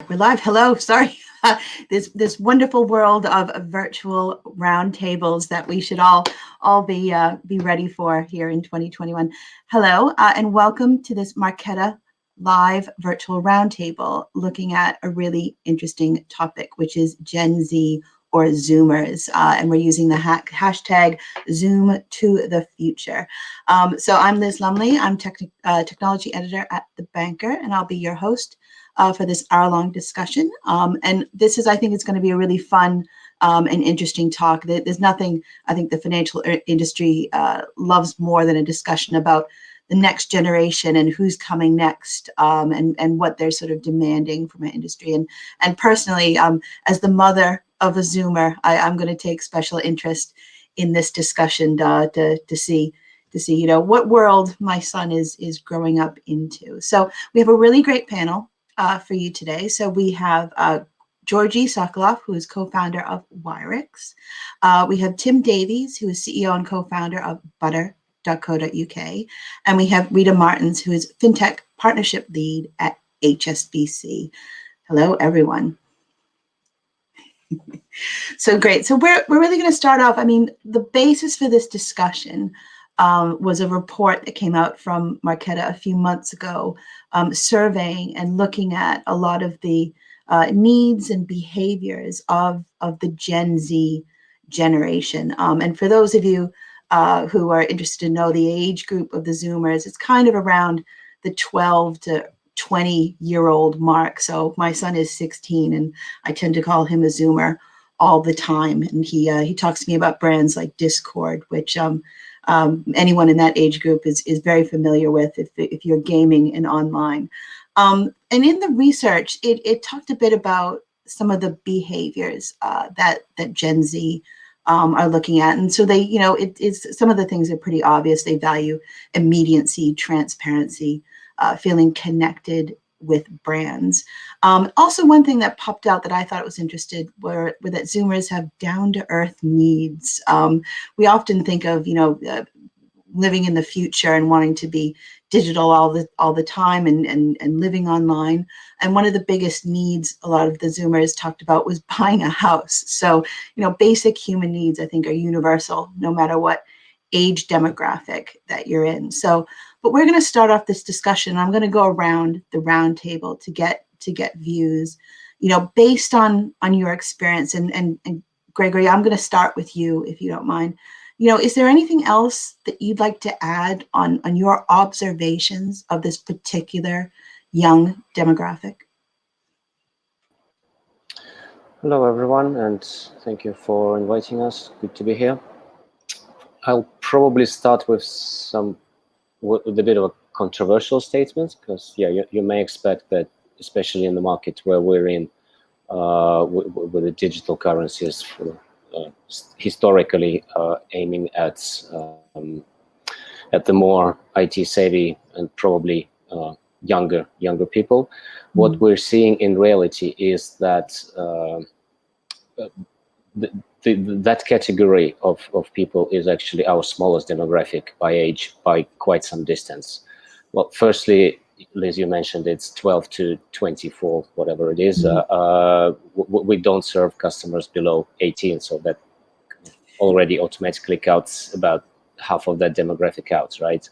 We're live. Hello. Sorry. This wonderful world of virtual roundtables that we should all be ready for here in 2021. Hello, and welcome to this Marquetta live virtual roundtable looking at a really interesting topic, which is Gen Z or Zoomers, and we're using the hashtag Zoom to the future. So I'm Liz Lumley. I'm technology editor at The Banker, and I'll be your host for this hour-long discussion. And this is, I think it's going to be a really fun and interesting talk. There's nothing I think the financial industry loves more than a discussion about the next generation and who's coming next, and what they're sort of demanding from an industry. And personally, as the mother of a Zoomer, I'm going to take special interest in this discussion to see what world my son is growing up into. So we have a really great panel for you today. So we have Georgi Sokoloff, who is co-founder of Wyrix. We have Tim Davies, who is CEO and co-founder of Butter.co.uk. And we have Rita Martins, who is FinTech Partnership Lead at HSBC. Hello, everyone. So great. So we're really going to start off. I mean, the basis for this discussion was a report that came out from Marquetta a few months ago, surveying and looking at a lot of the needs and behaviors of the Gen Z generation. And for those of you who are interested to know the age group of the Zoomers, it's kind of around the 12 to 20-year-old mark. So my son is 16, and I tend to call him a Zoomer all the time. And he talks to me about brands like Discord, which anyone in that age group is very familiar with if you're gaming and online. And in the research, it talked a bit about some of the behaviors that Gen Z are looking at. And so they, some of the things are pretty obvious. They value immediacy, transparency, feeling connected with brands. Also, one thing that popped out that I thought was interesting were that Zoomers have down-to-earth needs. We often think of, living in the future and wanting to be digital all the time and living online. And one of the biggest needs a lot of the Zoomers talked about was buying a house. So, basic human needs, I think, are universal, no matter what age demographic that you're in. So, but we're going to start off this discussion. I'm going to go around the round table to get views, based on your experience. And Gregory, I'm going to start with you, if you don't mind. Is there anything else that you'd like to add on your observations of this particular young demographic? Hello, everyone, and thank you for inviting us. Good to be here. I'll probably start with a bit of a controversial statement, because you may expect that, especially in the market where we're in, with the digital currencies, historically aiming at the more IT savvy and probably younger people. Mm-hmm. What we're seeing in reality is that that category of people is actually our smallest demographic by age by quite some distance. Well, firstly, Liz, you mentioned it's 12 to 24, whatever it is. Mm-hmm. We don't serve customers below 18, so that already automatically counts about half of that demographic out, right?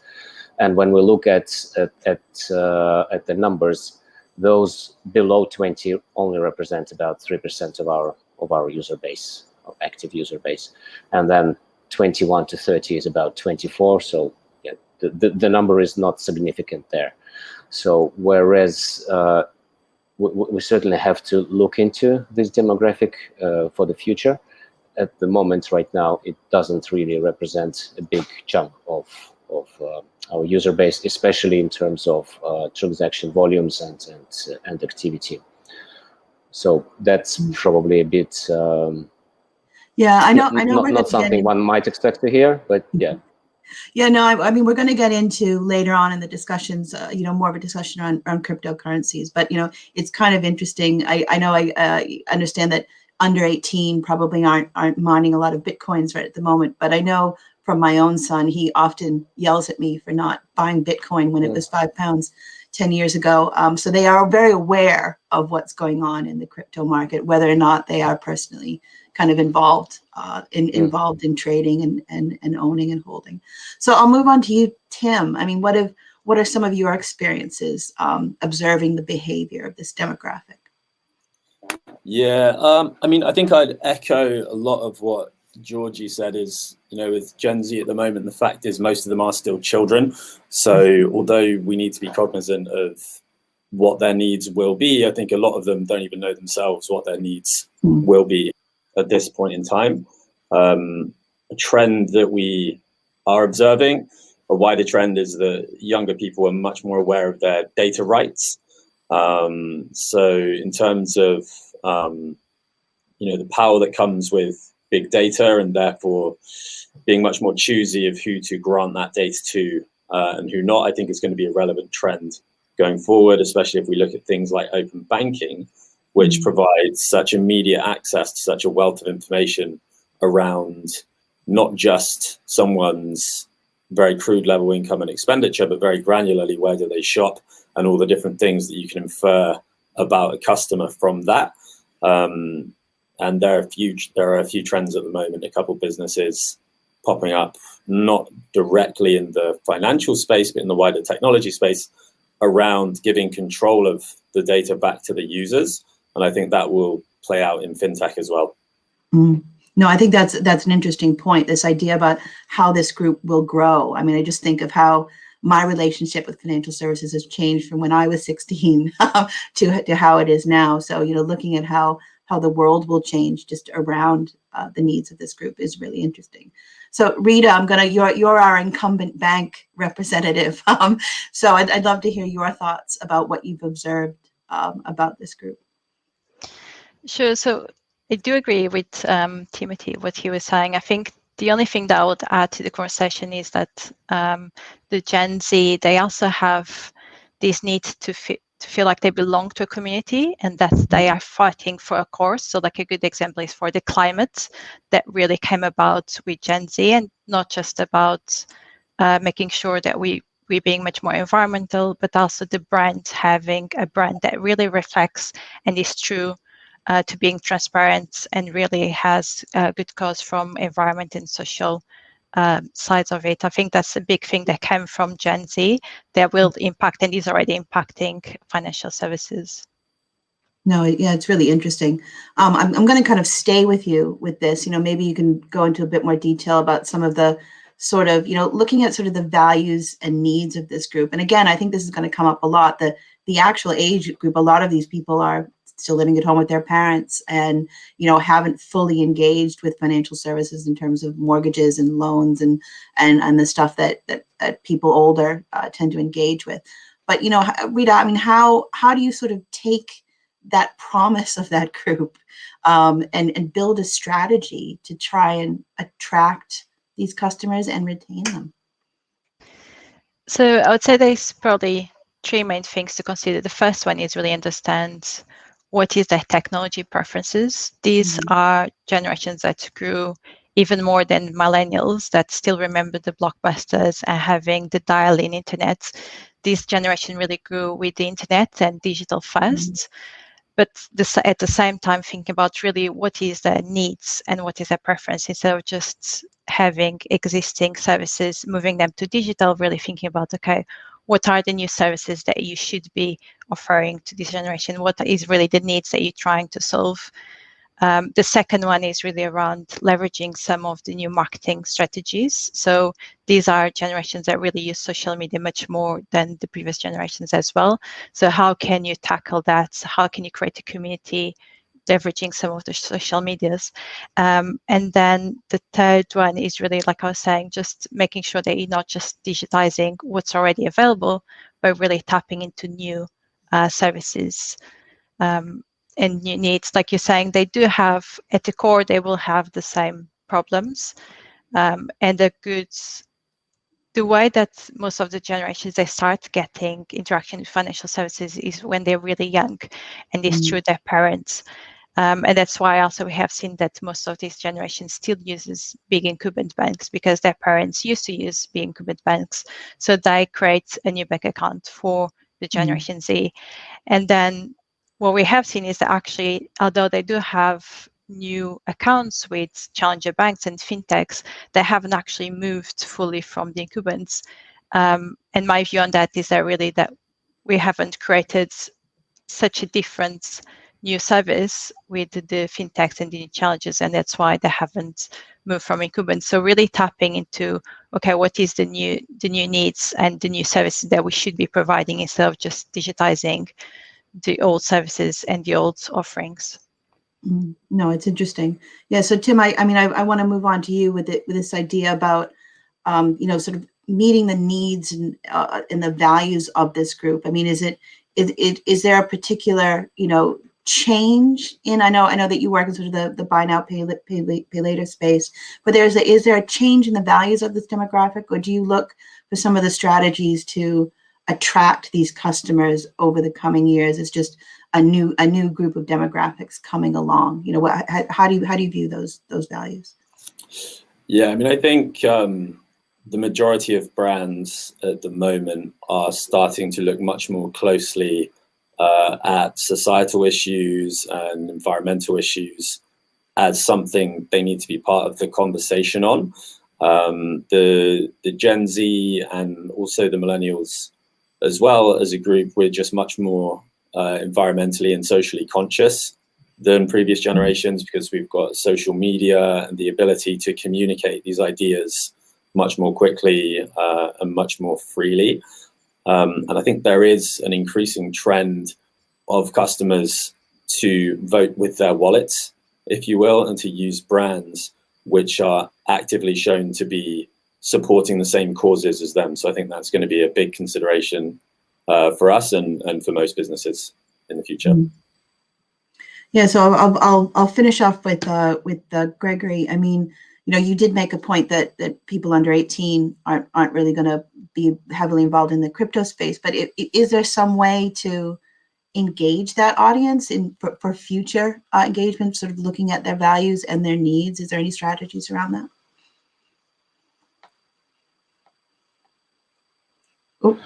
And when we look at the numbers, those below 20 only represent about 3% of our user base, of active user base, and then 21 to 30 is about 24. So yeah, the number is not significant there. So whereas we certainly have to look into this demographic for the future, at the moment right now, it doesn't really represent a big chunk of our user base, especially in terms of transaction volumes and activity. So that's probably a bit yeah, I know not something one might expect to hear, but yeah. Yeah, no, I mean, we're going to get into later on in the discussions, more of a discussion on cryptocurrencies. But, it's kind of interesting. I know I understand that under 18 probably aren't mining a lot of Bitcoins right at the moment. But I know from my own son, he often yells at me for not buying Bitcoin when it was £5. 10 years ago. So they are very aware of what's going on in the crypto market, whether or not they are personally kind of involved involved in trading and owning and holding. So I'll move on to you, Tim. I mean, what are some of your experiences observing the behavior of this demographic? Yeah, I mean, I think I'd echo a lot of what Georgie said. Is, you know, with Gen Z at the moment, the fact is most of them are still children. So although we need to be cognizant of what their needs will be, I think a lot of them don't even know themselves what their needs will be at this point in time. A trend that we are observing, a wider trend, is that younger people are much more aware of their data rights. So in terms of you know, the power that comes with big data, and therefore being much more choosy of who to grant that data to and who not, I think is going to be a relevant trend going forward, especially if we look at things like open banking, which provides such immediate access to such a wealth of information around not just someone's very crude level income and expenditure, but very granularly, where do they shop, and all the different things that you can infer about a customer from that. And there are a few trends at the moment, a couple of businesses popping up, not directly in the financial space, but in the wider technology space, around giving control of the data back to the users. And I think that will play out in fintech as well. No, I think that's an interesting point, this idea about how this group will grow. I mean, I just think of how my relationship with financial services has changed from when I was 16 to how it is now. So, you know, looking at how the world will change just around the needs of this group is really interesting. So Rita, you're our incumbent bank representative. So I'd love to hear your thoughts about what you've observed about this group. Sure. So I do agree with Timothy, what he was saying. I think the only thing that I would add to the conversation is that the Gen Z, they also have this need to feel like they belong to a community and that they are fighting for a cause. So like a good example is for the climate that really came about with Gen Z, and not just about making sure that we're being much more environmental, but also the brand, having a brand that really reflects and is true to being transparent and really has a good cause from environment and social sides of it. I think that's a big thing that came from Gen Z that will impact and is already impacting financial services. No, yeah, it's really interesting. I'm going to kind of stay with you with this. You know, maybe you can go into a bit more detail about some of the sort of, you know, looking at sort of the values and needs of this group. And again, I think this is going to come up a lot. The actual age group, a lot of these people are still living at home with their parents and, you know, haven't fully engaged with financial services in terms of mortgages and loans and the stuff that people older tend to engage with. But, you know, Rita, I mean, how do you sort of take that promise of that group and build a strategy to try and attract these customers and retain them? So I would say there's probably three main things to consider. The first one is really understand what is their technology preferences. These are generations that grew even more than millennials that still remember the blockbusters and having the dial-in internet. This generation really grew with the internet and digital first. But at the same time, thinking about really what is their needs and what is their preference, instead of just having existing services, moving them to digital, really thinking about, okay, what are the new services that you should be offering to this generation? What is really the needs that you're trying to solve? The second one is really around leveraging some of the new marketing strategies. So these are generations that really use social media much more than the previous generations as well. So how can you tackle that? How can you create a community leveraging some of the social medias? And then the third one is really, like I was saying, just making sure that you're not just digitizing what's already available, but really tapping into new services. And new needs, like you're saying, they do have at the core, they will have the same problems. And the way that most of the generations, they start getting interaction with financial services is when they're really young and it's through their parents. And that's why also we have seen that most of these generations still uses big incumbent banks because their parents used to use big incumbent banks. So they create a new bank account for the Generation Z. And then what we have seen is that actually, although they do have new accounts with challenger banks and fintechs, they haven't actually moved fully from the incumbents. And my view on that is that really that we haven't created such a different new service with the fintechs and the new challenges, and that's why they haven't moved from incumbents. So really tapping into, okay, what is the new needs and the new services that we should be providing instead of just digitizing the old services and the old offerings. No, it's interesting. Yeah. So Tim, I mean, I want to move on to you with this idea about, sort of meeting the needs and the values of this group. I mean, is there a particular, change in? I know that you work in sort of the buy now, pay later space, but is there a change in the values of this demographic, or do you look for some of the strategies to attract these customers over the coming years? It's just a new group of demographics coming along. How do you view those values? Yeah, I mean, I think the majority of brands at the moment are starting to look much more closely at societal issues and environmental issues as something they need to be part of the conversation on. The Gen Z and also the millennials, as well as a group, we're just much more environmentally and socially conscious than previous generations, because we've got social media and the ability to communicate these ideas much more quickly and much more freely. And I think there is an increasing trend of customers to vote with their wallets, if you will, and to use brands which are actively shown to be supporting the same causes as them. So I think that's going to be a big consideration for us and for most businesses in the future. Yeah, so I'll finish off with Gregory. I mean, you did make a point that people under 18 aren't really going to be heavily involved in the crypto space. But is there some way to engage that audience for future engagement, sort of looking at their values and their needs? Is there any strategies around that? Oh.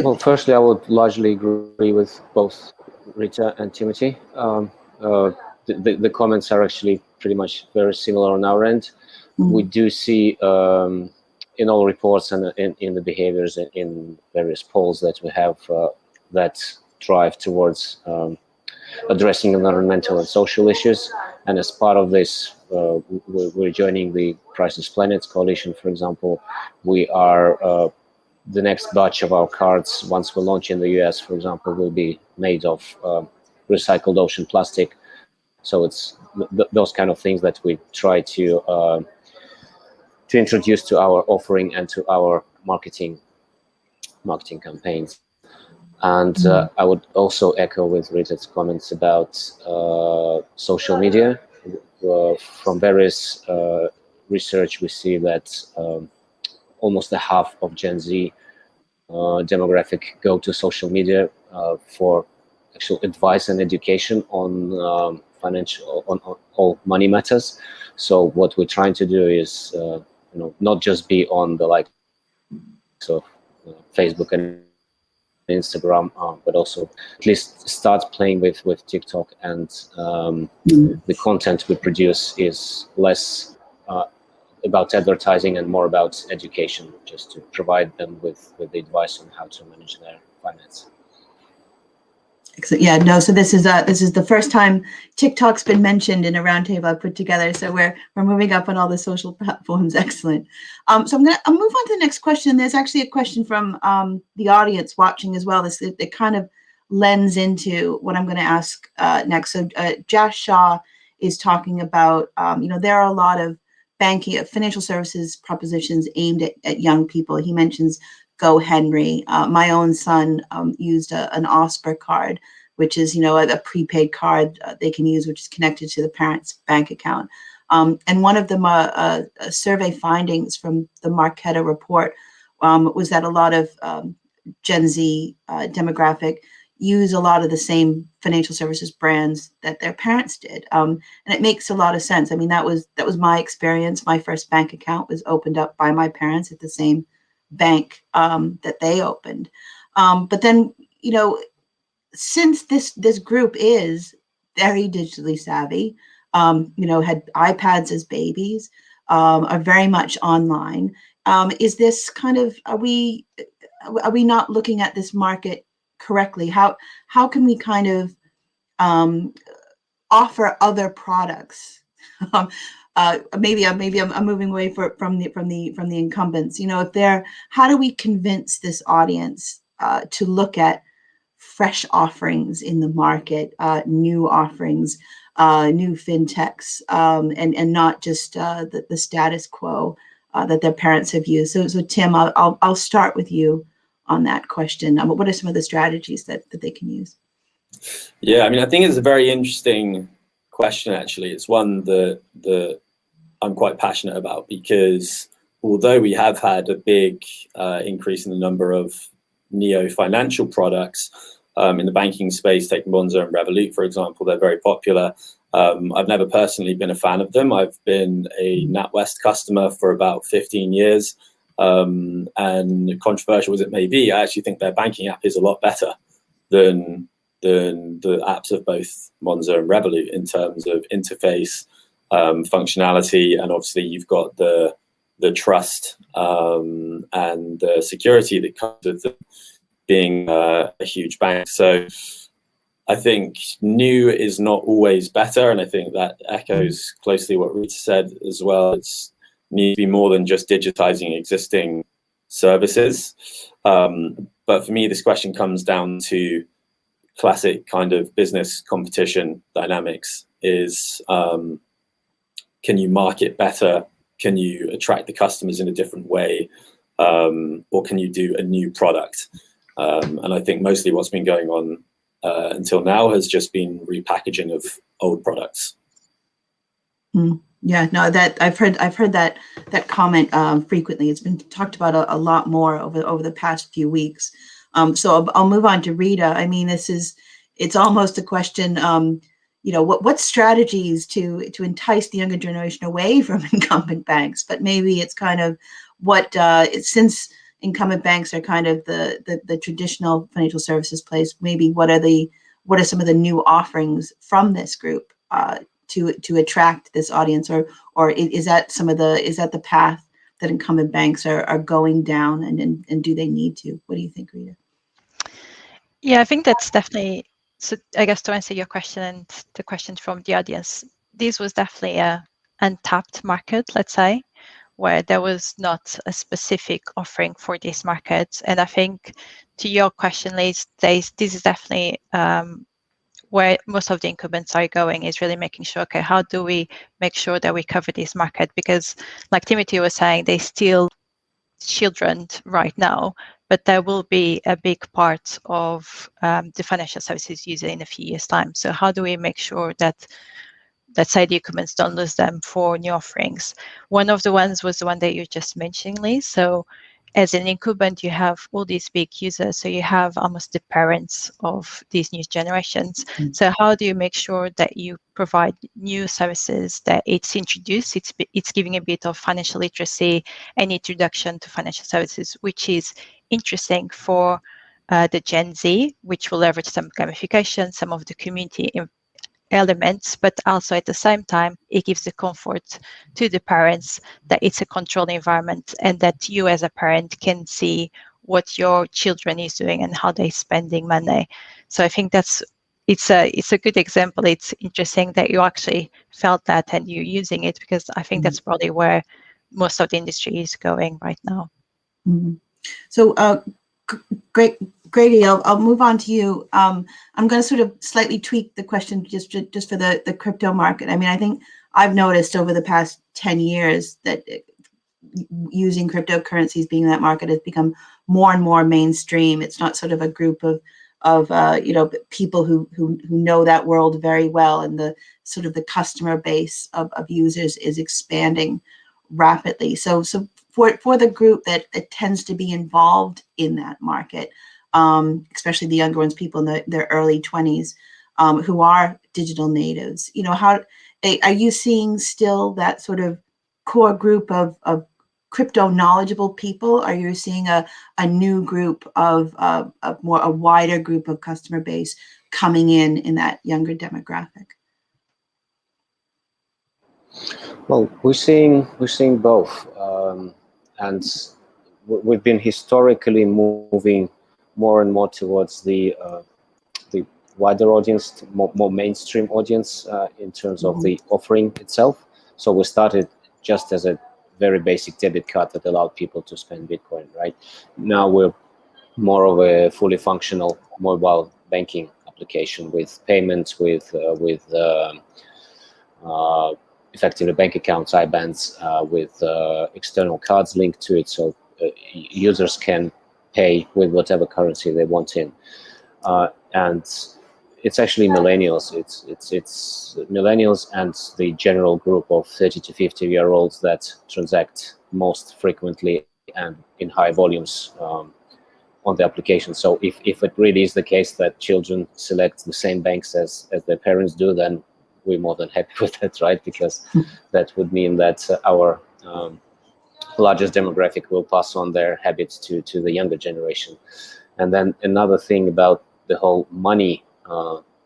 Well, firstly, I would largely agree with both Rita and Timothy. The comments are actually pretty much very similar on our end. We do see in all reports and in the behaviors in various polls that we have that drive towards addressing environmental and social issues. And as part of this, we're joining the Priceless Planets Coalition, for example. We are the next batch of our cards, once we launch in the US, for example, will be made of recycled ocean plastic. So it's those kind of things that we try to introduce to our offering and to our marketing campaigns. And I would also echo with Rita's comments about social media. From various research, we see that almost a half of Gen Z demographic go to social media for actual advice and education on financial, on all money matters. So what we're trying to do is, not just be on the likes of Facebook and Instagram, but also at least start playing with TikTok, and the content we produce is less about advertising and more about education, just to provide them with the advice on how to manage their finance. Yeah, no. So this is the first time TikTok's been mentioned in a roundtable I put together. So we're moving up on all the social platforms. Excellent. So I'll move on to the next question. There's actually a question from the audience watching as well. It kind of lends into what I'm going to ask next. So Josh Shaw is talking about there are a lot of banking financial services propositions aimed at young people. He mentions Go Henry. My own son used an Osper card, which is a prepaid card they can use, which is connected to the parent's bank account. And one of the survey findings from the Marqeta report was that a lot of Gen Z demographic use a lot of the same financial services brands that their parents did, and it makes a lot of sense. I mean, that was my experience. My first bank account was opened up by my parents at the same bank that they opened. But then, you know, since this group is very digitally savvy, you know, had iPads as babies, are very much online. Is this kind of, are we not looking at this market correctly? How can we kind of offer other products? Maybe I'm moving away from the incumbents. You know, if they're, how do we convince this audience to look at fresh offerings in the market, new offerings, new fintechs, and not just the status quo that their parents have used. So Tim, I'll start with you on that question. What are some of the strategies that they can use? Yeah, I mean, I think it's a very interesting question, actually. It's one that I'm quite passionate about, because although we have had a big increase in the number of neo-financial products in the banking space, take Monzo and Revolut, for example, they're very popular. I've never personally been a fan of them. I've been a NatWest customer for about 15 years. And controversial as it may be, I actually think their banking app is a lot better than the apps of both Monzo and Revolut in terms of interface, functionality, and obviously you've got the trust and the security that comes with them being a huge bank. So I think new is not always better, and I think that echoes closely what Rita said as well. It's needs to be more than just digitizing existing services. But for me, this question comes down to classic kind of business competition dynamics. Is can you market better? Can you attract the customers in a different way? Or can you do a new product? And I think mostly what's been going on until now has just been repackaging of old products. Yeah, no, that I've heard that comment frequently. It's been talked about a lot more over the past few weeks. So I'll move on to Rita. I mean, it's almost a question, you know, what strategies to entice the younger generation away from incumbent banks, but maybe it's kind of what since incumbent banks are kind of the traditional financial services place, maybe what are some of the new offerings from this group to attract this audience, or is that the path that incumbent banks are going down, and do they need to? What do you think, Rita? Yeah, I think that's definitely, so I guess to answer your question and the questions from the audience, this was definitely a untapped market, let's say, where there was not a specific offering for this market. And I think to your question, Liz, this is definitely where most of the incumbents are going, is really making sure, okay, how do we make sure that we cover this market? Because like Timothy was saying, they still children right now, but there will be a big part of the financial services user in a few years' time. So how do we make sure that, let's say, the incumbents don't lose them for new offerings? One of the ones was the one that you just mentioned, Lee. So as an incumbent, you have all these big users. So you have almost the parents of these new generations. Mm-hmm. So how do you make sure that you provide new services, that it's introduced, it's giving a bit of financial literacy and introduction to financial services, which is interesting for the Gen Z, which will leverage some gamification, some of the community elements, but also at the same time, it gives the comfort to the parents that it's a controlled environment and that you as a parent can see what your children is doing and how they're spending money. So I think it's a good example. It's interesting that you actually felt that and you're using it, because I think that's probably where most of the industry is going right now. Mm-hmm. So Grady, I'll move on to you. I'm going to sort of slightly tweak the question just for the crypto market. I mean, I think I've noticed over the past 10 years that using cryptocurrencies being in that market has become more and more mainstream. It's not sort of a group of you know, people who know that world very well, and the sort of the customer base of users is expanding rapidly. So for the group that tends to be involved in that market, especially the younger ones, people in their early 20s, who are digital natives, you know, how are you seeing still that sort of core group of crypto knowledgeable people? Are you seeing a new group of a wider group of customer base coming in that younger demographic? Well, we're seeing both, and we've been historically moving more and more towards the wider audience, more mainstream audience in terms of the offering itself. So we started just as a very basic debit card that allowed people to spend Bitcoin, right? Now we're more of a fully functional mobile banking application with payments, with effectively bank accounts, IBANs, with external cards linked to it, so users can pay with whatever currency they want in. And it's actually millennials. It's millennials and the general group of 30 to 50-year-olds that transact most frequently and in high volumes on the application. So if it really is the case that children select the same banks as their parents do, then we're more than happy with that, right? Because that would mean that our largest demographic will pass on their habits to the younger generation. And then another thing about the whole money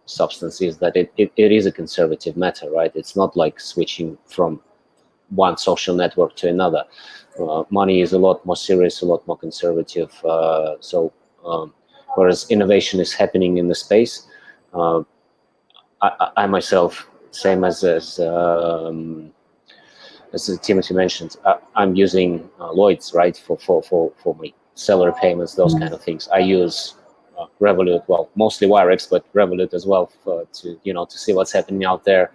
substance is that it is a conservative matter, right? It's not like switching from one social network to another. Money is a lot more serious, a lot more conservative. Whereas innovation is happening in the space, I myself, same as Timothy mentioned, I'm using Lloyd's, right, for my seller payments, those kind of things. I use Revolut, well, mostly Wirex, but Revolut as well to see what's happening out there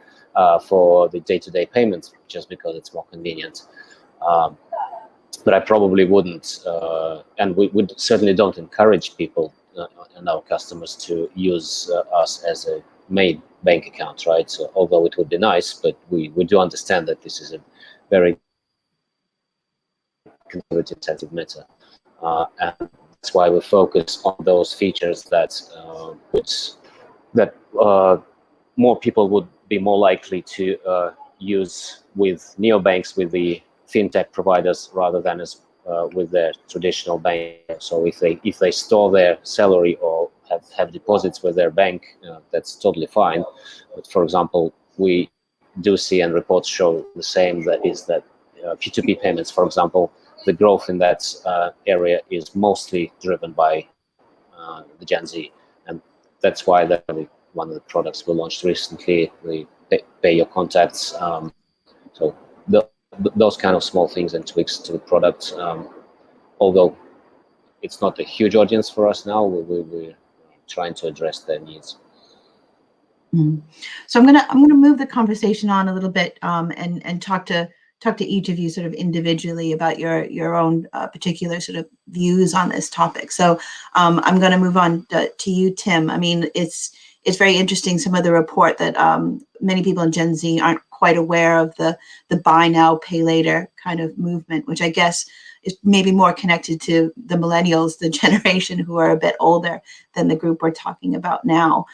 for the day-to-day payments, just because it's more convenient. But I probably wouldn't, and we would certainly don't encourage people and our customers to use us as a main bank account, right? So although it would be nice, but we do understand that this is a very conservative sensitive matter, and that's why we focus on those features that more people would be more likely to use with neobanks, with the fintech providers, rather than as with their traditional bank. So if they store their salary or have deposits with their bank, that's totally fine. But for example, we do see, and reports show the same, that is that P2P payments, for example, the growth in that area is mostly driven by the Gen Z, and that's why one of the products we launched recently, the Pay Your Contacts. So those kind of small things and tweaks to the product, although it's not a huge audience for us now, we're trying to address their needs. So I'm gonna move the conversation on a little bit and talk to each of you sort of individually about your own particular sort of views on this topic. So I'm going to move on to you, Tim. I mean, it's very interesting, some of the report that many people in Gen Z aren't quite aware of the buy now, pay later kind of movement, which I guess is maybe more connected to the millennials, the generation who are a bit older than the group we're talking about now.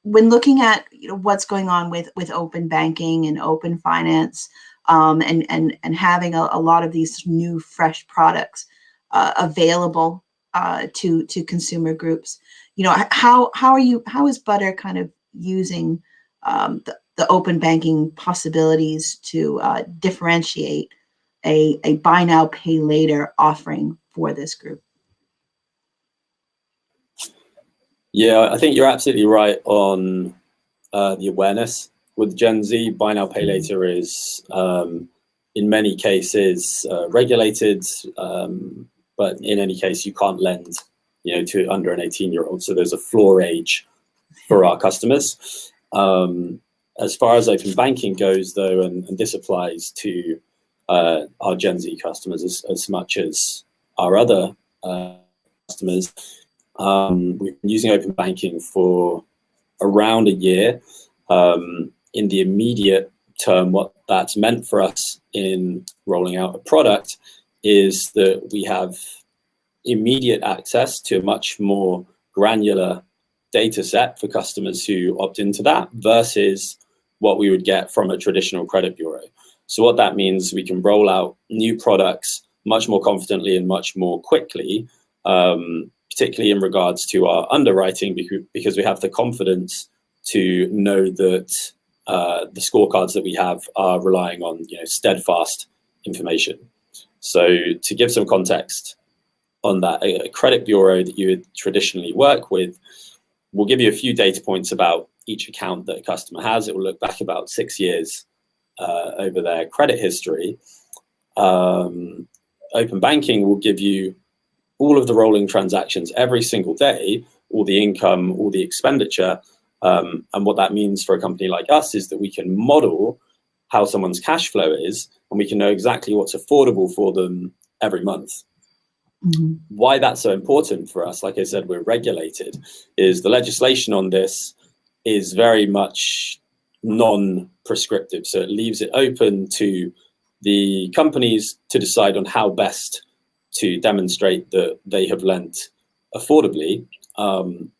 When looking at what's going on with open banking and open finance, and having a lot of these new fresh products available to consumer groups, how is Butter kind of using the open banking possibilities to differentiate a buy now, pay later offering for this group? Yeah, I think you're absolutely right on the awareness. With Gen Z, buy now, pay later is in many cases regulated, but in any case, you can't lend, to under an 18-year-old. So there's a floor age for our customers. As far as open banking goes, though, and this applies to our Gen Z customers as much as our other customers, we've been using open banking for around a year. In the immediate term, what that's meant for us in rolling out a product is that we have immediate access to a much more granular data set for customers who opt into that versus what we would get from a traditional credit bureau. So what that means, we can roll out new products much more confidently and much more quickly, particularly in regards to our underwriting, because we have the confidence to know that the scorecards that we have are relying on, steadfast information. So to give some context on that, a credit bureau that you would traditionally work with will give you a few data points about each account that a customer has. It will look back about 6 years over their credit history. Open banking will give you all of the rolling transactions every single day, all the income, all the expenditure. And what that means for a company like us is that we can model how someone's cash flow is, and we can know exactly what's affordable for them every month. Mm-hmm. Why that's so important for us, like I said, we're regulated, is the legislation on this is very much non-prescriptive. So it leaves it open to the companies to decide on how best to demonstrate that they have lent affordably,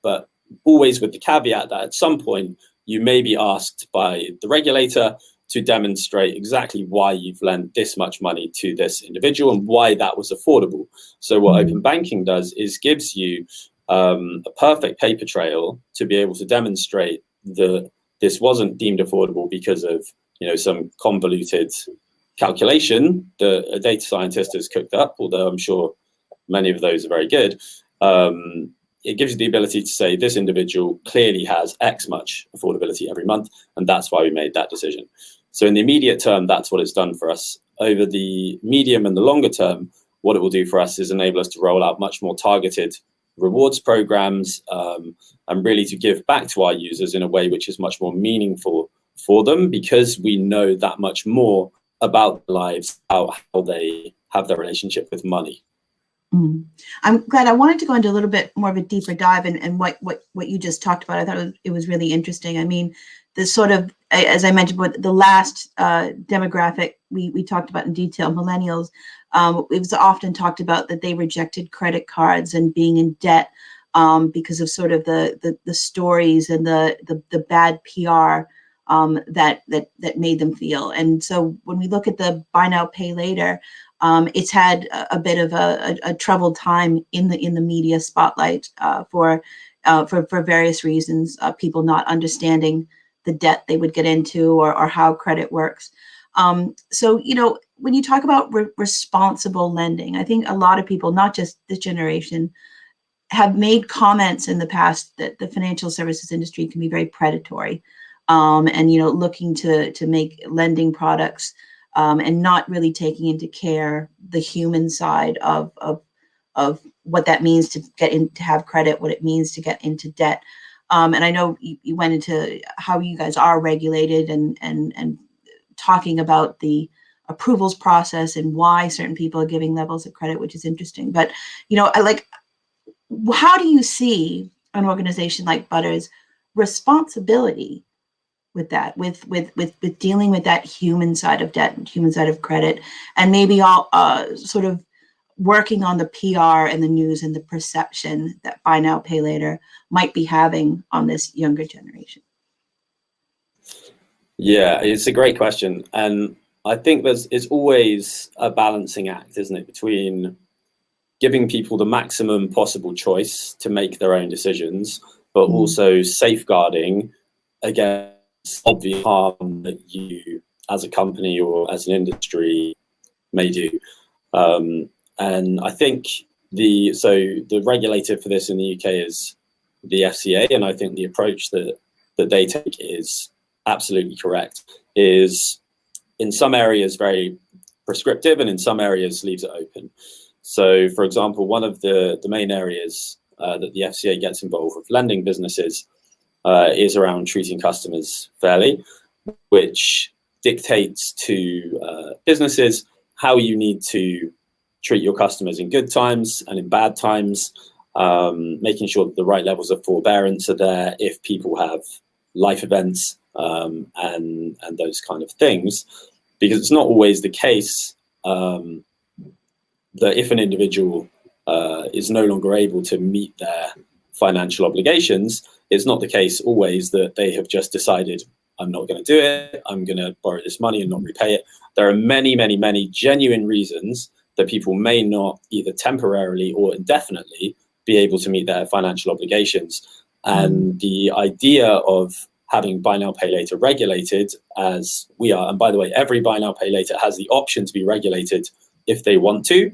but always with the caveat that at some point you may be asked by the regulator to demonstrate exactly why you've lent this much money to this individual and why that was affordable. So what open banking does is gives you a perfect paper trail to be able to demonstrate that this wasn't deemed affordable because of some convoluted calculation that a data scientist has cooked up, although I'm sure many of those are very good. It gives you the ability to say this individual clearly has X much affordability every month, and that's why we made that decision. So in the immediate term, that's what it's done for us. Over the medium and the longer term, what it will do for us is enable us to roll out much more targeted rewards programs, and really to give back to our users in a way which is much more meaningful for them, because we know that much more about their lives, how they have their relationship with money. I'm glad. I wanted to go into a little bit more of a deeper dive and what you just talked about. I thought it was really interesting. I mean, the sort of, as I mentioned, with the last demographic we talked about in detail, millennials, it was often talked about that they rejected credit cards and being in debt because of sort of the stories and the bad PR that made them feel. And so when we look at the buy now, pay later, it's had a bit of a troubled time in the media spotlight for various reasons, people not understanding the debt they would get into or how credit works. So, when you talk about responsible lending, I think a lot of people, not just this generation, have made comments in the past that the financial services industry can be very predatory, and looking to make lending products and not really taking into care the human side of what that means to get in, to have credit, what it means to get into debt. And I know you went into how you guys are regulated and talking about the approvals process and why certain people are giving levels of credit, which is interesting. But how do you see an organization like Butters' responsibility with that, with dealing with that human side of debt and human side of credit, and maybe all sort of working on the PR and the news and the perception that buy now, pay later might be having on this younger generation? Yeah, it's a great question. And I think it's always a balancing act, isn't it, between giving people the maximum possible choice to make their own decisions, but also safeguarding against obvious harm that you as a company or as an industry may do. And I think the regulator for this in the UK is the FCA, and I think the approach that they take is absolutely correct, is in some areas very prescriptive and in some areas leaves it open. So, for example, one of the main areas that the FCA gets involved with lending businesses is around treating customers fairly, which dictates to businesses how you need to treat your customers in good times and in bad times, making sure that the right levels of forbearance are there if people have life events and those kind of things. Because it's not always the case that if an individual is no longer able to meet their financial obligations, it's not the case always that they have just decided, I'm not going to do it. I'm going to borrow this money and not repay it. There are many, many, many genuine reasons that people may not either temporarily or indefinitely be able to meet their financial obligations. And the idea of having buy now, pay later regulated as we are, and by the way, every buy now, pay later has the option to be regulated if they want to.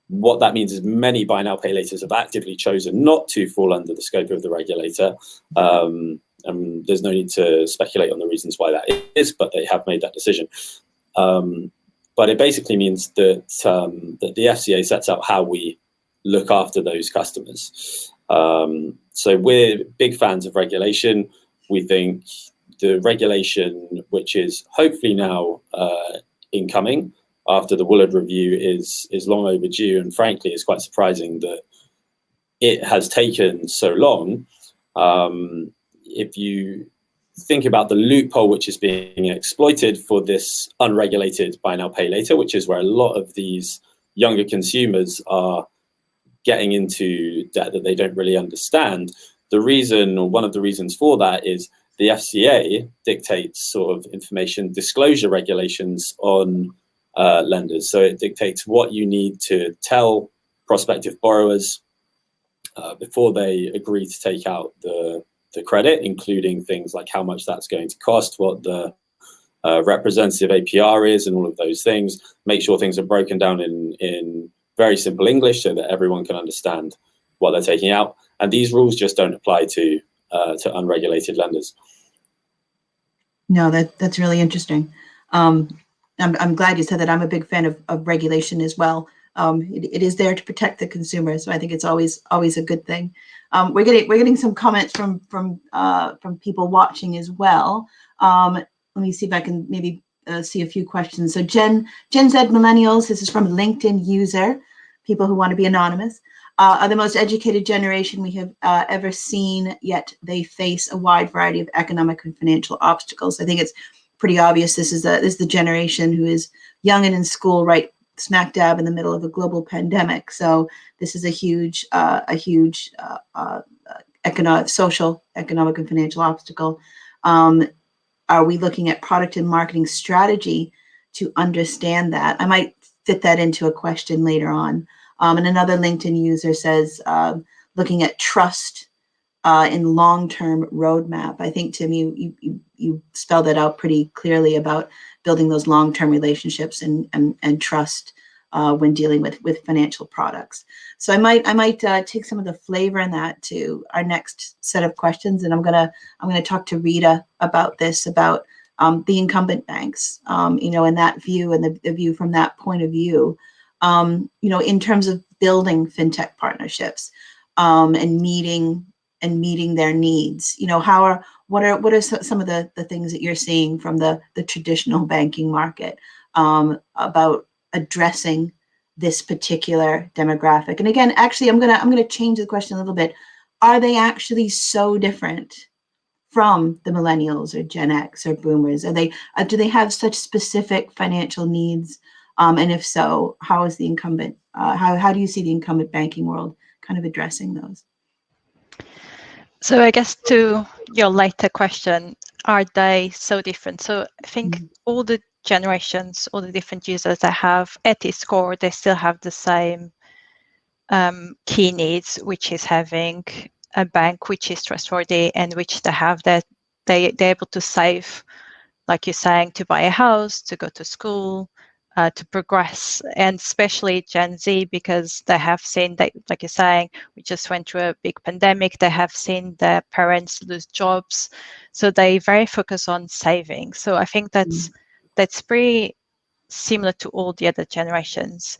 What that means is many buy now, pay laters have actively chosen not to fall under the scope of the regulator. And there's no need to speculate on the reasons why that is, but they have made that decision. But it basically means that, that the FCA sets out how we look after those customers. So we're big fans of regulation. We think the regulation, which is hopefully now incoming after the Woolard review, is long overdue. And frankly, it's quite surprising that it has taken so long. If you think about the loophole which is being exploited for this unregulated buy now, pay later, which is where a lot of these younger consumers are getting into debt that they don't really understand. The reason, or one of the reasons for that, is the FCA dictates sort of information disclosure regulations on lenders. So it dictates what you need to tell prospective borrowers before they agree to take out the credit, including things like how much that's going to cost, what the representative APR is, and all of those things. Make sure things are broken down in very simple English so that everyone can understand what they're taking out. And these rules just don't apply to unregulated lenders. No, that's really interesting. I'm glad you said that. I'm a big fan of regulation as well. It is there to protect the consumer, so I think it's always a good thing. We're getting some comments from people watching as well. Let me see if I can maybe see a few questions. So Gen Z millennials, this is from a LinkedIn user, people who want to be anonymous, are the most educated generation we have ever seen, yet they face a wide variety of economic and financial obstacles. I think it's pretty obvious this is the generation who is young and in school, right smack dab in the middle of a global pandemic. So this is a huge social, economic, and financial obstacle. Are we looking at product and marketing strategy to understand that? I might fit that into a question later on. And another LinkedIn user says, looking at trust in long-term roadmap. I think, Tim, you spelled that out pretty clearly about building those long-term relationships and trust when dealing with financial products. So I might take some of the flavor in that to our next set of questions, and I'm gonna talk to Rita about this, about the incumbent banks, and that view, and the view from that point of view, in terms of building fintech partnerships and meeting their needs. What are some of the things that you're seeing from the traditional banking market about addressing this particular demographic? And again, actually, I'm gonna change the question a little bit. Are they actually so different from the millennials or Gen X or boomers? Do they have such specific financial needs? And if so, how is the incumbent? How do you see the incumbent banking world kind of addressing those? So I guess to your later question, are they so different? So I think all the generations, all the different users that have at its core, they still have the same key needs, which is having a bank which is trustworthy and which they have that they're able to save, like you're saying, to buy a house, to go to school, to progress, and especially Gen Z, because they have seen that, like you're saying, we just went through a big pandemic. They have seen their parents lose jobs, so they very focus on saving. So I think that's pretty similar to all the other generations.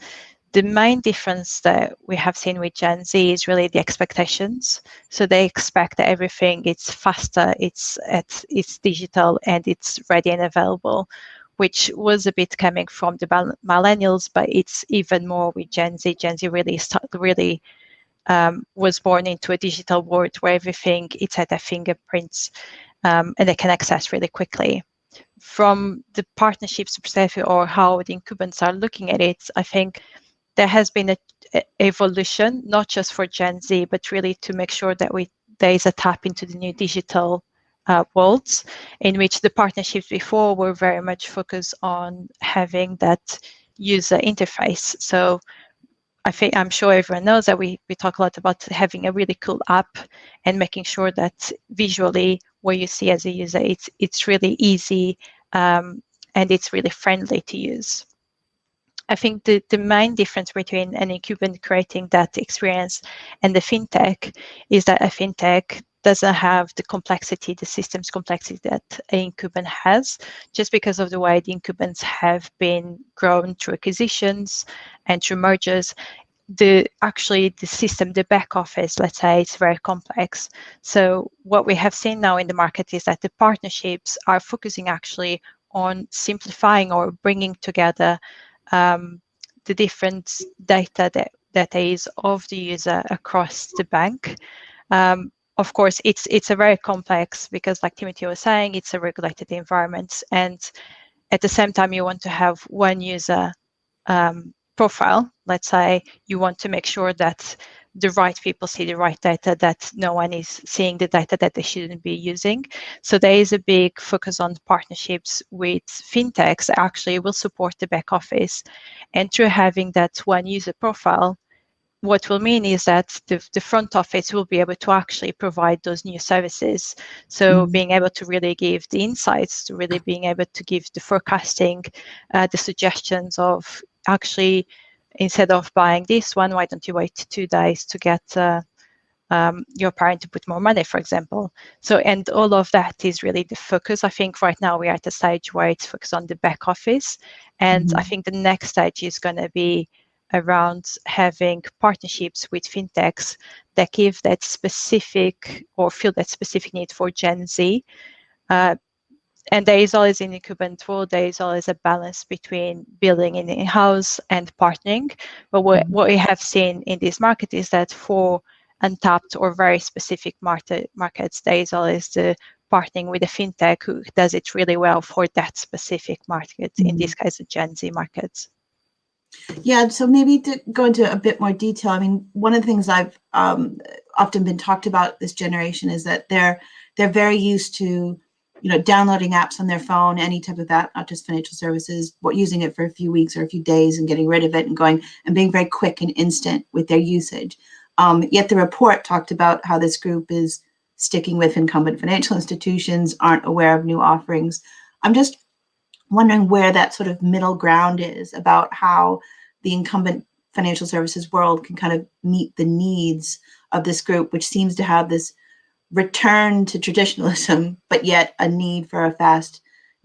The main difference that we have seen with Gen Z is really the expectations. So they expect that everything is faster, it's digital, and it's ready and available, which was a bit coming from the millennials, but it's even more with Gen Z. Gen Z really was born into a digital world where everything it's at their fingerprints, and they can access really quickly. From the partnerships perspective, or how the incumbents are looking at it, I think there has been a evolution, not just for Gen Z, but really to make sure that there is a tap into the new digital worlds, in which the partnerships before were very much focused on having that user interface. So I'm sure everyone knows that we talk a lot about having a really cool app and making sure that visually what you see as a user, it's really easy and it's really friendly to use. I think the main difference between an incumbent creating that experience and the fintech is that a fintech doesn't have the complexity, the systems complexity that an incumbent has, just because of the way the incumbents have been grown through acquisitions and through mergers. The system, the back office, let's say, it's very complex. So what we have seen now in the market is that the partnerships are focusing actually on simplifying or bringing together the different data that is of the user across the bank. Of course, it's a very complex, because like Timothy was saying, it's a regulated environment, and at the same time you want to have one user profile. Let's say you want to make sure that the right people see the right data, that no one is seeing the data that they shouldn't be using. So there is a big focus on partnerships with fintechs that actually will support the back office. And through having that one user profile, what will mean is that the front office will be able to actually provide those new services. So being able to really give the insights, to really being able to give the forecasting, the suggestions of actually, instead of buying this one, why don't you wait 2 days to get your parent to put more money, for example. So, and all of that is really the focus. I think right now we're at a stage where it's focused on the back office. And I think the next stage is going to be around having partnerships with fintechs that give that specific or fill that specific need for Gen Z. And there is always in incumbent world, there is always a balance between building in-house and partnering. But what we have seen in this market is that for untapped or very specific markets, there is always the partnering with a fintech who does it really well for that specific market, in this case, the Gen Z markets. Yeah, so maybe to go into a bit more detail, I mean, one of the things I've often been talked about this generation is that they're very used to, downloading apps on their phone, any type of app, not just financial services, but using it for a few weeks or a few days and getting rid of it and going and being very quick and instant with their usage. Yet the report talked about how this group is sticking with incumbent financial institutions, aren't aware of new offerings. I'm just wondering where that sort of middle ground is about how the incumbent financial services world can kind of meet the needs of this group, which seems to have this return to traditionalism, but yet a need for a fast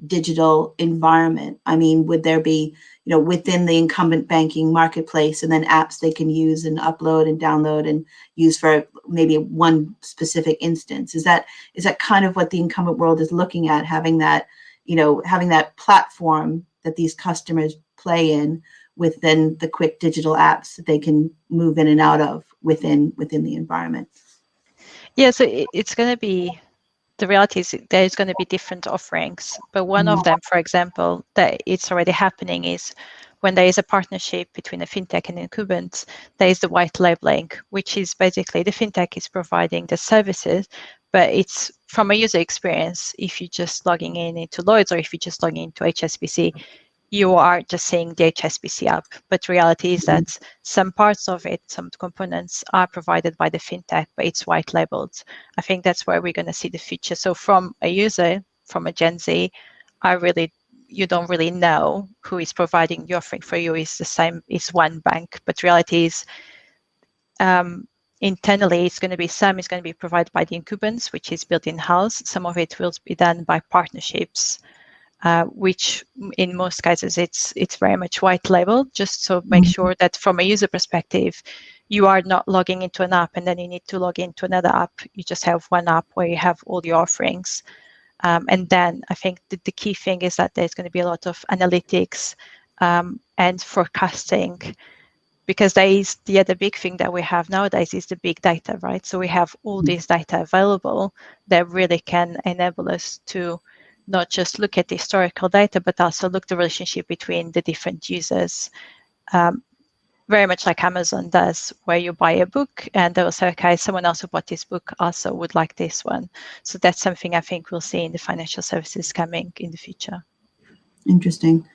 digital environment. I mean, would there be, within the incumbent banking marketplace, and then apps they can use and upload and download and use for maybe one specific instance? Is that kind of what the incumbent world is looking at, having that platform that these customers play in within the quick digital apps that they can move in and out of within the environment? Yeah, so it's going to be, the reality is there's going to be different offerings, but one of them, for example, that it's already happening is when there is a partnership between a fintech and incumbent, there is the white labeling, which is basically the fintech is providing the services, but it's from a user experience. If you're just logging in into Lloyd's or if you're just logging into HSBC, you are just seeing the HSBC app. But reality is that some parts of it, some components are provided by the fintech, but it's white labeled. I think that's where we're going to see the future. So from a user, from a Gen Z, you don't really know who is providing the offering for you. Is the same, it's one bank, but reality is internally it's going to be provided by the incumbents, which is built in-house. Some of it will be done by partnerships, which in most cases it's very much white labeled, just to make sure that from a user perspective, you are not logging into an app and then you need to log into another app. You just have one app where you have all your offerings. And then I think the key thing is that there's going to be a lot of analytics and forecasting, because there is the other big thing that we have nowadays is the big data, right? So we have all this data available that really can enable us to not just look at the historical data, but also look at the relationship between the different users. very much like Amazon does, where you buy a book and they will say, okay, someone else who bought this book also would like this one. So that's something I think we'll see in the financial services coming in the future. Interesting.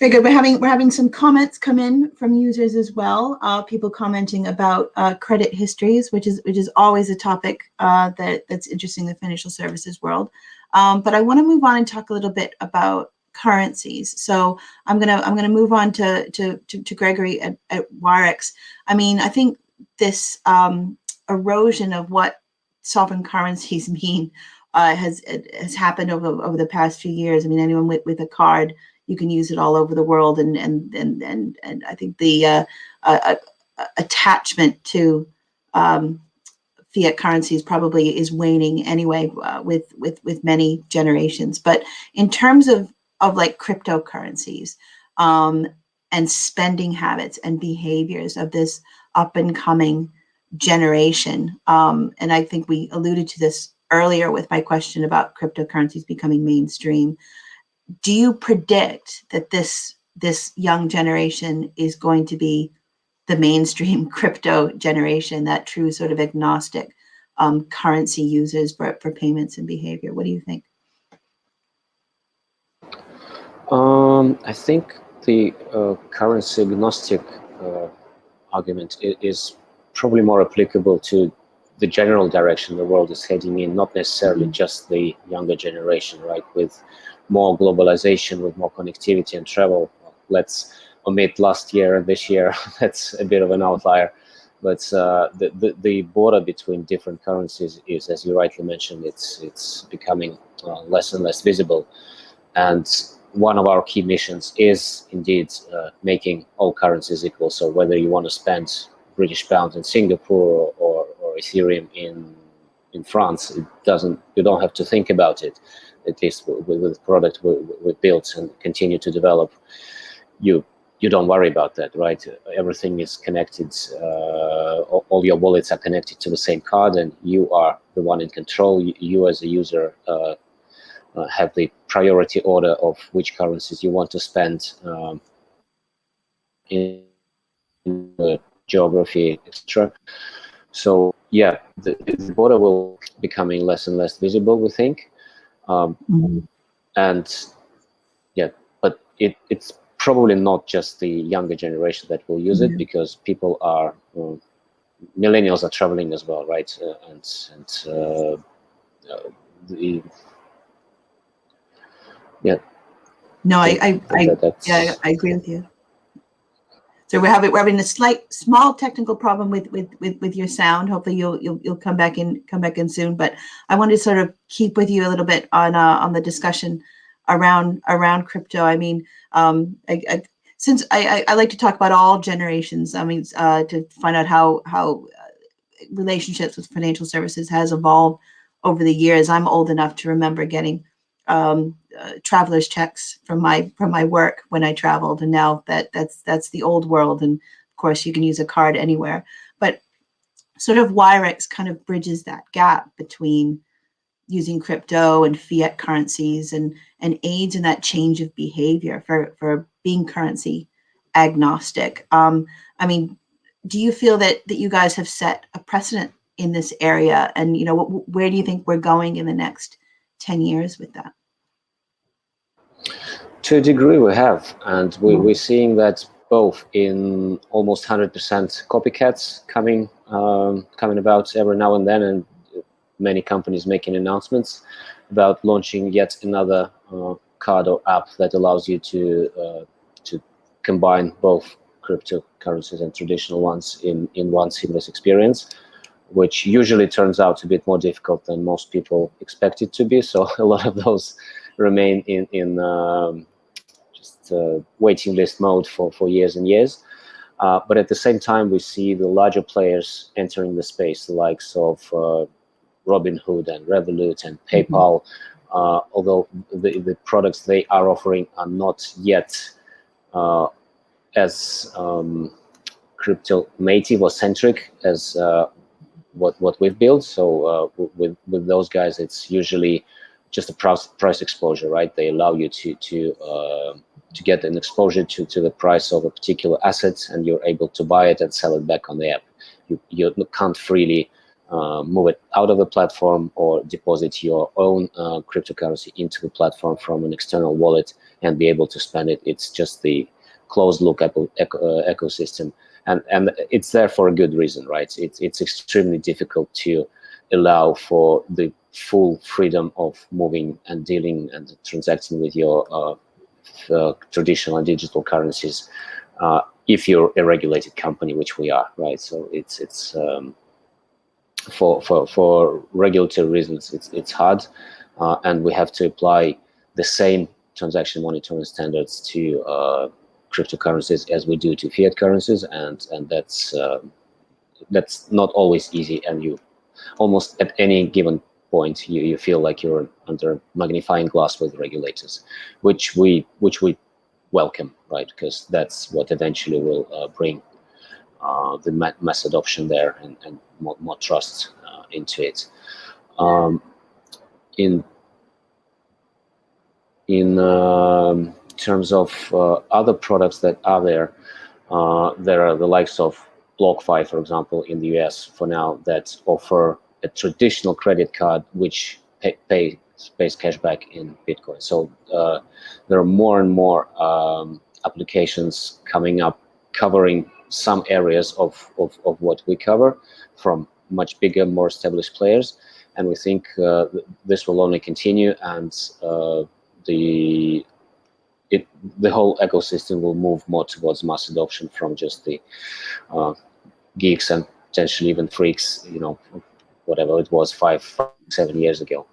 Very good. We're having some comments come in from users as well. People commenting about credit histories, which is always a topic that's interesting in the financial services world. But I want to move on and talk a little bit about currencies. So I'm gonna move on to Gregory at Wirex. I mean, I think this erosion of what sovereign currencies mean has happened over the past few years. I mean, anyone with a card, you can use it all over the world, and I think the attachment to fiat currencies probably is waning anyway with many generations. But in terms of like cryptocurrencies and spending habits and behaviors of this up and coming generation, and I think we alluded to this earlier with my question about cryptocurrencies becoming mainstream. Do you predict that this young generation is going to be the mainstream crypto generation, that true sort of agnostic currency users for payments and behavior? What do you think? I think the currency agnostic argument is probably more applicable to the general direction the world is heading in, not necessarily just the younger generation, right? With more globalization, with more connectivity and travel. Let's omit last year and this year. That's a bit of an outlier. But the border between different currencies is, as you rightly mentioned, it's becoming less and less visible. And one of our key missions is indeed making all currencies equal. So whether you want to spend British pounds in Singapore or Ethereum in France, you don't have to think about it. At least with the product we built and continue to develop, you don't worry about that, right? Everything is connected. All your wallets are connected to the same card, and you are the one in control. You as a user have the priority order of which currencies you want to spend in the geography, etc. So yeah, the border will becoming less and less visible, we think. And yeah, but it's probably not just the younger generation that will use it, because people are millennials are traveling as well, right? No, I agree with you. So we're having a small technical problem with your sound. Hopefully you'll come back in soon. But I wanted to sort of keep with you a little bit on the discussion around crypto. I mean, since I like to talk about all generations. I mean, to find out how relationships with financial services has evolved over the years. I'm old enough to remember getting traveler's checks from my work when I traveled, and now that's the old world, and of course you can use a card anywhere. But sort of Wirex kind of bridges that gap between using crypto and fiat currencies and aids in that change of behavior for being currency agnostic. I mean, do you feel that you guys have set a precedent in this area, and where do you think we're going in the next 10 years with that? To a degree we have, and we're seeing that both in almost 100% copycats coming about every now and then, and many companies making announcements about launching yet another card or app that allows you to combine both cryptocurrencies and traditional ones in one seamless experience, which usually turns out to be a bit more difficult than most people expect it to be. So a lot of those remain in just waiting list mode for years and years. But at the same time, we see the larger players entering the space, the likes of Robinhood and Revolut and PayPal, although the products they are offering are not yet as crypto native or centric as what we've built. So with those guys, it's usually just a price exposure, right? They allow you to to get an exposure to the price of a particular asset, and you're able to buy it and sell it back on the app. You can't freely move it out of the platform or deposit your own cryptocurrency into the platform from an external wallet and be able to spend it. It's just the closed loop ecosystem, and it's there for a good reason, right? It's extremely difficult to allow for the full freedom of moving and dealing and transacting with your traditional and digital currencies if you're a regulated company, which we are, right? So it's for regulatory reasons it's hard, and we have to apply the same transaction monitoring standards to cryptocurrencies as we do to fiat currencies, and that's not always easy, and you almost at any given point you feel like you're under a magnifying glass with regulators, which we welcome, right? Because that's what eventually will bring the mass adoption there and more trust into it. In terms of other products that are there, there are the likes of BlockFi, for example, in the US for now, that offer a traditional credit card which pays cashback in Bitcoin. So there are more and more applications coming up covering some areas of what we cover from much bigger, more established players, and we think this will only continue, and the whole ecosystem will move more towards mass adoption from just the geeks and potentially even freaks, you know, whatever it was 5-7 years ago.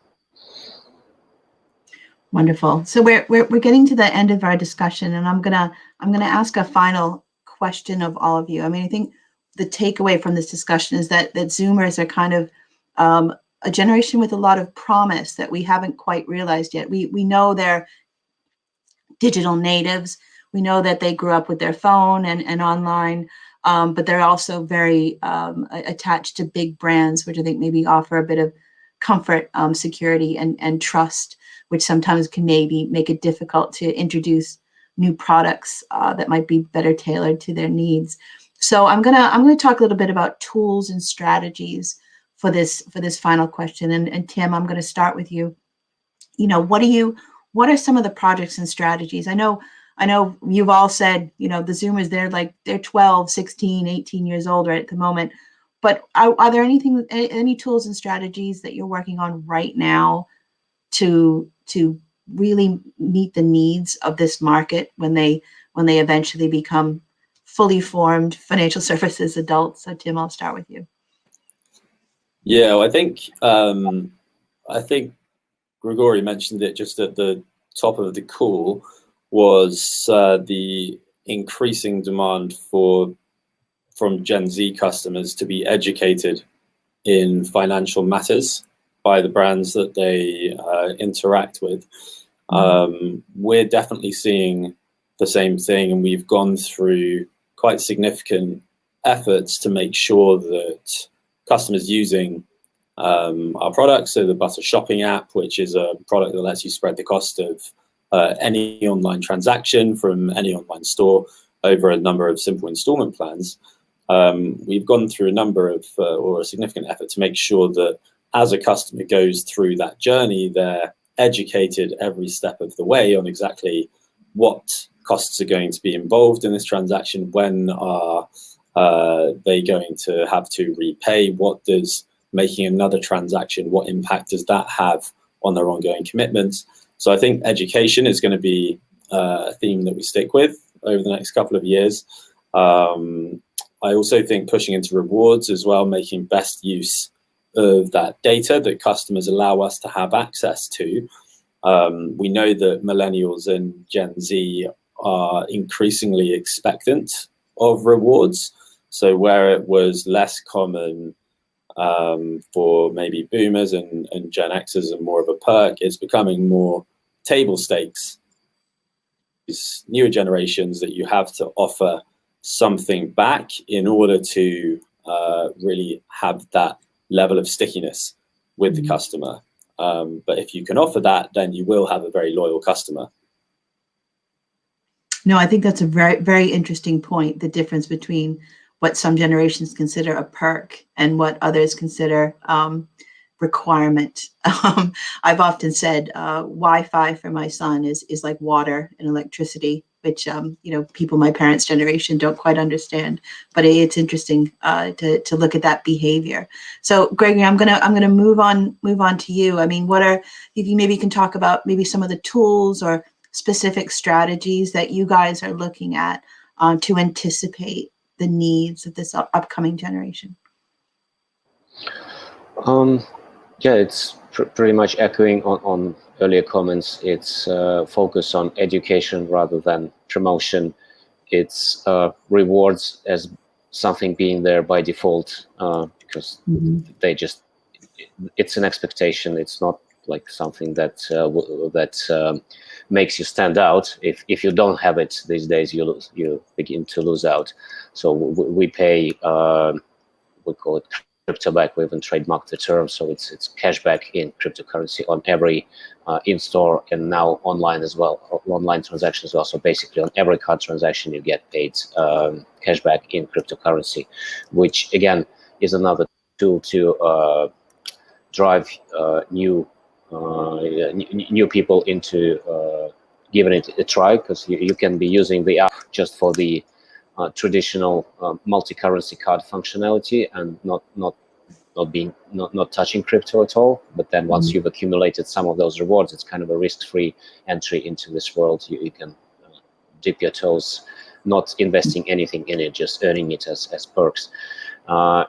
Wonderful. So we're getting to the end of our discussion, and I'm gonna ask a final question of all of you. I mean, I think the takeaway from this discussion is that Zoomers are kind of a generation with a lot of promise that we haven't quite realized yet. We know they're digital natives. We know that they grew up with their phone and online, but they're also very attached to big brands, which I think maybe offer a bit of comfort, security, and trust, which sometimes can maybe make it difficult to introduce new products that might be better tailored to their needs. So I'm gonna talk a little bit about tools and strategies for this final question. And Tim, I'm gonna start with you. You know, what are some of the projects and strategies? I know you've all said, you know, the Zoomers, they're 12, 16, 18 years old right at the moment. But are there any tools and strategies that you're working on right now to really meet the needs of this market when they eventually become fully formed financial services adults? So Tim, I'll start with you. Yeah, well, I think Grigori mentioned it just at the top of the call, was the increasing demand from Gen Z customers to be educated in financial matters by the brands that they interact with. We're definitely seeing the same thing, and we've gone through quite significant efforts to make sure that customers using our products, so the Butter Shopping app, which is a product that lets you spread the cost of any online transaction from any online store over a number of simple installment plans. We've gone through a number of or a significant effort to make sure that as a customer goes through that journey, they're educated every step of the way on exactly what costs are going to be involved in this transaction, when are they going to have to repay, what does making another transaction, what impact does that have on their ongoing commitments. So I think education is going to be a theme that we stick with over the next couple of years. I also think pushing into rewards as well, making best use of that data that customers allow us to have access to. We know that millennials and Gen Z are increasingly expectant of rewards. So where it was less common for maybe boomers and Gen Xers and more of a perk, it's becoming more table stakes. These newer generations that you have to offer something back in order to really have that level of stickiness with the customer. But if you can offer that, then you will have a very loyal customer. No, I think that's a very, very interesting point, the difference between what some generations consider a perk and what others consider requirement. I've often said Wi-Fi for my son is like water and electricity, which people my parents' generation don't quite understand. But it's interesting to look at that behavior. So, Gregory, I'm gonna move on to you. I mean, if you maybe can talk about maybe some of the tools or specific strategies that you guys are looking at to anticipate the needs of this upcoming generation. Yeah, it's pretty much echoing on earlier comments. It's focus on education rather than promotion. It's rewards as something being there by default because they just, it's an expectation. It's not like something that makes you stand out. If you don't have it these days, you begin to lose out. So we pay, we call it crypto back. We haven't trademarked the term, so it's cashback in cryptocurrency on every in-store and now online as well, online transactions as well. So basically on every card transaction you get paid cashback in cryptocurrency, which again is another tool to drive new people into giving it a try, because you can be using the app just for the traditional multi-currency card functionality and not touching crypto at all. But then once you've accumulated some of those rewards, it's kind of a risk-free entry into this world. You can dip your toes, not investing anything in it, just earning it as perks.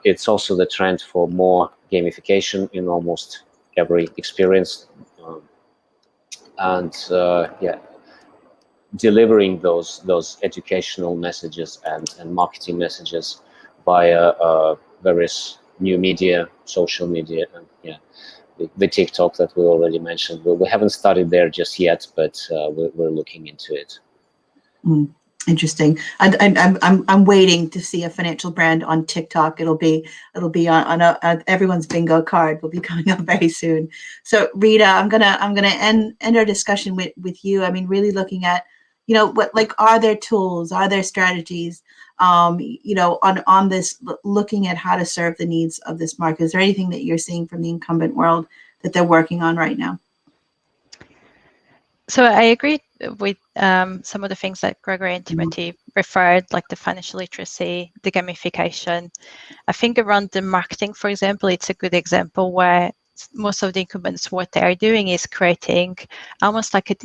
It's also the trend for more gamification in almost every experience, and delivering those educational messages and marketing messages via various new media, social media, and the TikTok that we already mentioned. We haven't started there just yet, but we're looking into it. Interesting. And I'm waiting to see a financial brand on TikTok. It'll be on everyone's bingo card. Will be coming up very soon. So Rita, I'm gonna end our discussion with you. I mean, really looking at, what, like, are there tools, are there strategies, on this, looking at how to serve the needs of this market? Is there anything that you're seeing from the incumbent world that they're working on right now? So I agree with some of the things that Gregory and Timothy referred, like the financial literacy, the gamification. I think around the marketing, for example, it's a good example where most of the incumbents, what they are doing is creating almost like a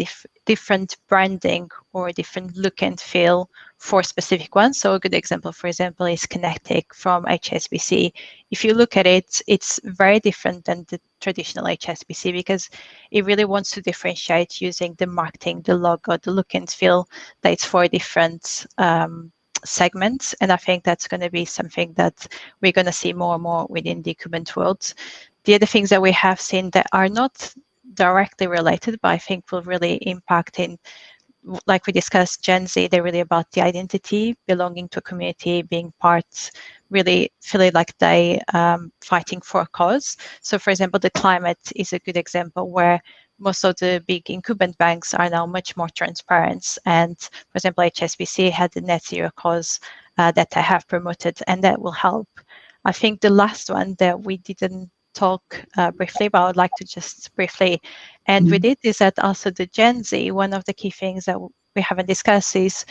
different branding or a different look and feel for specific ones. So a good example, for example, is Kinetic from HSBC. If you look at it, it's very different than the traditional HSBC because it really wants to differentiate using the marketing, the logo, the look and feel that it's for different segments. And I think that's going to be something that we're going to see more and more within the incumbent world. The other things that we have seen that are not directly related, but I think will really impact in, like we discussed, Gen Z, they're really about the identity, belonging to a community, being part, really feeling like they fighting for a cause. So for example, the climate is a good example where most of the big incumbent banks are now much more transparent. And for example, HSBC had the net zero cause that they have promoted, and that will help. I think the last one that we didn't talk briefly, but I would like to just briefly end with it, is that also the Gen Z, one of the key things that we haven't discussed is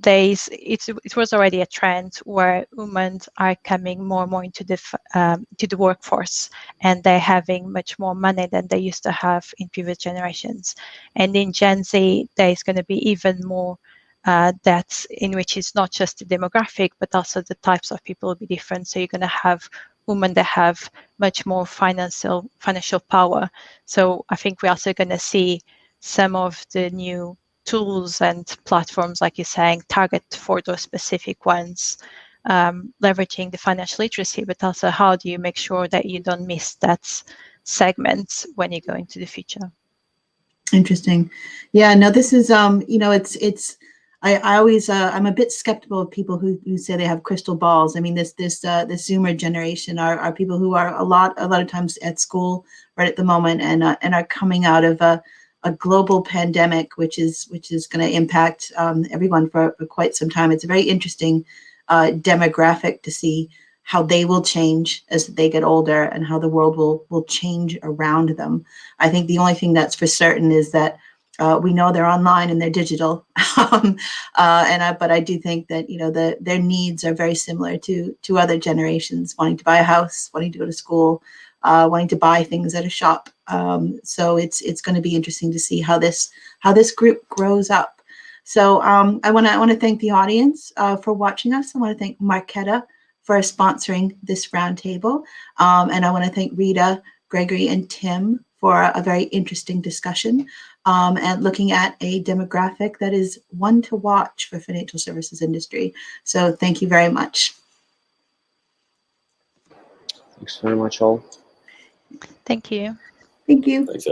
it was already a trend where women are coming more and more into the workforce, and they're having much more money than they used to have in previous generations. And in Gen Z, there's going to be even more that in which it's not just the demographic, but also the types of people will be different. So you're going to have women that have much more financial power. So I think we're also going to see some of the new tools and platforms, like you're saying, target for those specific ones, leveraging the financial literacy, but also how do you make sure that you don't miss that segment when you go into the future? Interesting. Yeah, no, this is, I always, I'm a bit skeptical of people who say they have crystal balls. I mean, this Zoomer generation are people who are a lot of times at school right at the moment and are coming out of a global pandemic, which is going to impact everyone for quite some time. It's a very interesting demographic to see how they will change as they get older and how the world will change around them. I think the only thing that's for certain is that we know they're online and they're digital, but I do think that their needs are very similar to other generations, wanting to buy a house, wanting to go to school, wanting to buy things at a shop. So it's going to be interesting to see how this group grows up. So I want to thank the audience for watching us. I want to thank Marketa for sponsoring this roundtable, and I want to thank Rita, Gregory, and Tim for a very interesting discussion and looking at a demographic that is one to watch for financial services industry. So thank you very much. Thanks very much, all. Thank you. Thank you. Thanks,